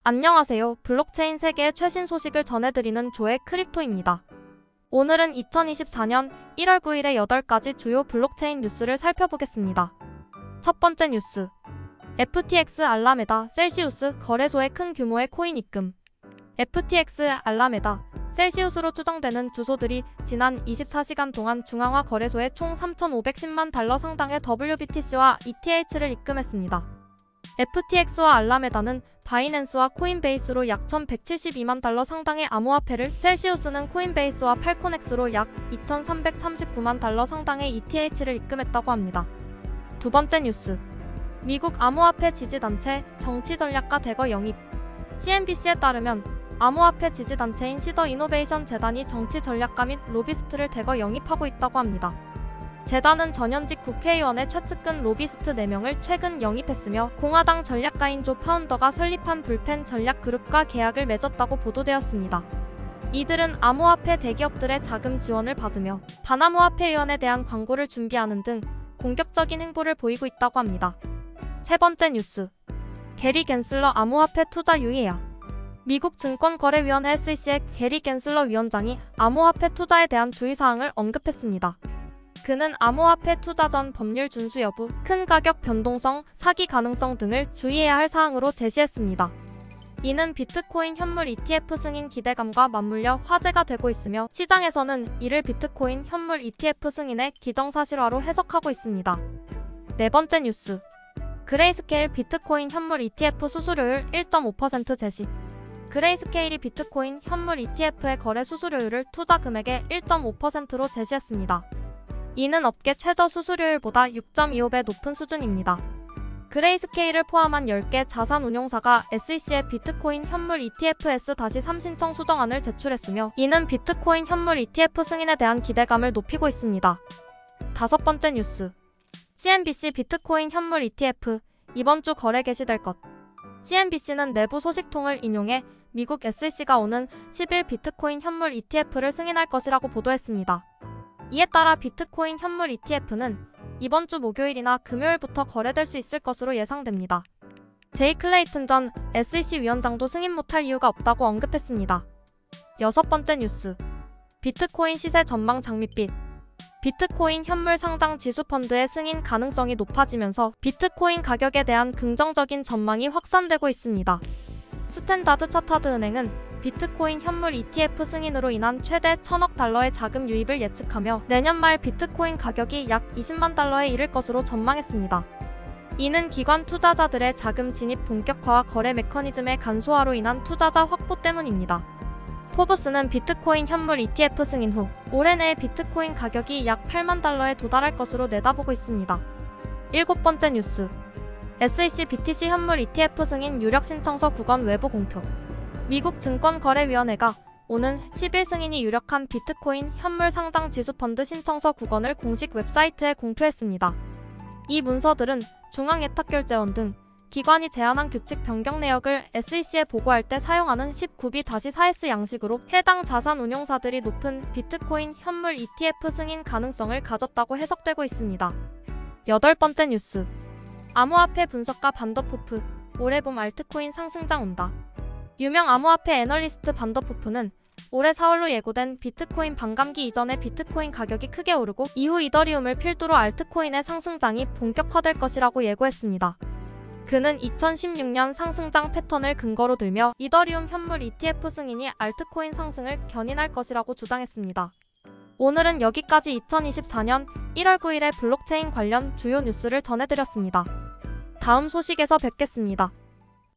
안녕하세요. 블록체인 세계의 최신 소식을 전해드리는 조의 크립토입니다. 오늘은 2024년 1월 9일의 8가지 주요 블록체인 뉴스를 살펴보겠습니다. 첫 번째 뉴스. FTX 알라메다 셀시우스 거래소에 큰 규모의 코인 입금. FTX 알라메다 셀시우스로 추정되는 주소들이 지난 24시간 동안 중앙화 거래소에 총 3,510만 달러 상당의 WBTC와 ETH를 입금했습니다. FTX와 알라메다는 바이낸스와 코인베이스로 약 1,172만 달러 상당의 암호화폐를, 셀시우스는 코인베이스와 팔코넥스로 약 2,339만 달러 상당의 ETH를 입금했다고 합니다. 두 번째 뉴스. 미국 암호화폐 지지단체 정치전략가 대거 영입. CNBC에 따르면 암호화폐 지지단체인 시더 이노베이션 재단이 정치전략가 및 로비스트를 대거 영입하고 있다고 합니다. 재단은 전현직 국회의원의 최측근 로비스트 4명을 최근 영입했으며 공화당 전략가인 조 파운더가 설립한 불펜 전략그룹과 계약을 맺었다고 보도되었습니다. 이들은 암호화폐 대기업들의 자금 지원을 받으며 반암호화폐 의원에 대한 광고를 준비하는 등 공격적인 행보를 보이고 있다고 합니다. 세 번째 뉴스. 게리 겐슬러 암호화폐 투자 유예야. 미국 증권거래위원회 SEC의 게리 겐슬러 위원장이 암호화폐 투자에 대한 주의사항을 언급했습니다. 그는 암호화폐 투자 전 법률 준수 여부, 큰 가격 변동성, 사기 가능성 등을 주의해야 할 사항으로 제시했습니다. 이는 비트코인 현물 ETF 승인 기대감과 맞물려 화제가 되고 있으며 시장에서는 이를 비트코인 현물 ETF 승인의 기정사실화로 해석하고 있습니다. 네 번째 뉴스. 그레이스케일 비트코인 현물 ETF 수수료율 1.5% 제시. 그레이스케일이 비트코인 현물 ETF의 거래 수수료율을 투자 금액의 1.5%로 제시했습니다. 이는 업계 최저 수수료율보다 6.25배 높은 수준입니다. 그레이스케일을 포함한 10개 자산운용사가 SEC에 비트코인 현물 ETF-3 신청 수정안을 제출했으며 이는 비트코인 현물 ETF 승인에 대한 기대감을 높이고 있습니다. 다섯 번째 뉴스. CNBC 비트코인 현물 ETF 이번 주 거래 개시될 것. CNBC는 내부 소식통을 인용해 미국 SEC가 오는 10일 비트코인 현물 ETF를 승인할 것이라고 보도했습니다. 이에 따라 비트코인 현물 ETF는 이번 주 목요일이나 금요일부터 거래될 수 있을 것으로 예상됩니다. 제이 클레이튼 전 SEC 위원장도 승인 못할 이유가 없다고 언급했습니다. 여섯 번째 뉴스. 비트코인 시세 전망 장밋빛. 비트코인 현물 상장 지수펀드의 승인 가능성이 높아지면서 비트코인 가격에 대한 긍정적인 전망이 확산되고 있습니다. 스탠다드 차타드 은행은 비트코인 현물 ETF 승인으로 인한 최대 1,000억 달러의 자금 유입을 예측하며 내년 말 비트코인 가격이 약 20만 달러에 이를 것으로 전망했습니다. 이는 기관 투자자들의 자금 진입 본격화와 거래 메커니즘의 간소화로 인한 투자자 확보 때문입니다. 포브스는 비트코인 현물 ETF 승인 후 올해 내에 비트코인 가격이 약 8만 달러에 도달할 것으로 내다보고 있습니다. 일곱 번째 뉴스. SEC BTC 현물 ETF 승인 유력 신청서 9건 외부 공표. 미국 증권거래위원회가 오는 10일 승인이 유력한 비트코인 현물 상장 지수펀드 신청서 9건을 공식 웹사이트에 공표했습니다. 이 문서들은 중앙예탁결제원 등 기관이 제안한 규칙 변경 내역을 SEC에 보고할 때 사용하는 19B-4S 양식으로 해당 자산운용사들이 높은 비트코인 현물 ETF 승인 가능성을 가졌다고 해석되고 있습니다. 여덟 번째 뉴스. 암호화폐 분석가 반더포프, 올해 봄 알트코인 상승장 온다. 유명 암호화폐 애널리스트 반더포프는 올해 4월로 예고된 비트코인 반감기 이전에 비트코인 가격이 크게 오르고 이후 이더리움을 필두로 알트코인의 상승장이 본격화될 것이라고 예고했습니다. 그는 2016년 상승장 패턴을 근거로 들며 이더리움 현물 ETF 승인이 알트코인 상승을 견인할 것이라고 주장했습니다. 오늘은 여기까지 2024년 1월 9일의 블록체인 관련 주요 뉴스를 전해드렸습니다. 다음 소식에서 뵙겠습니다.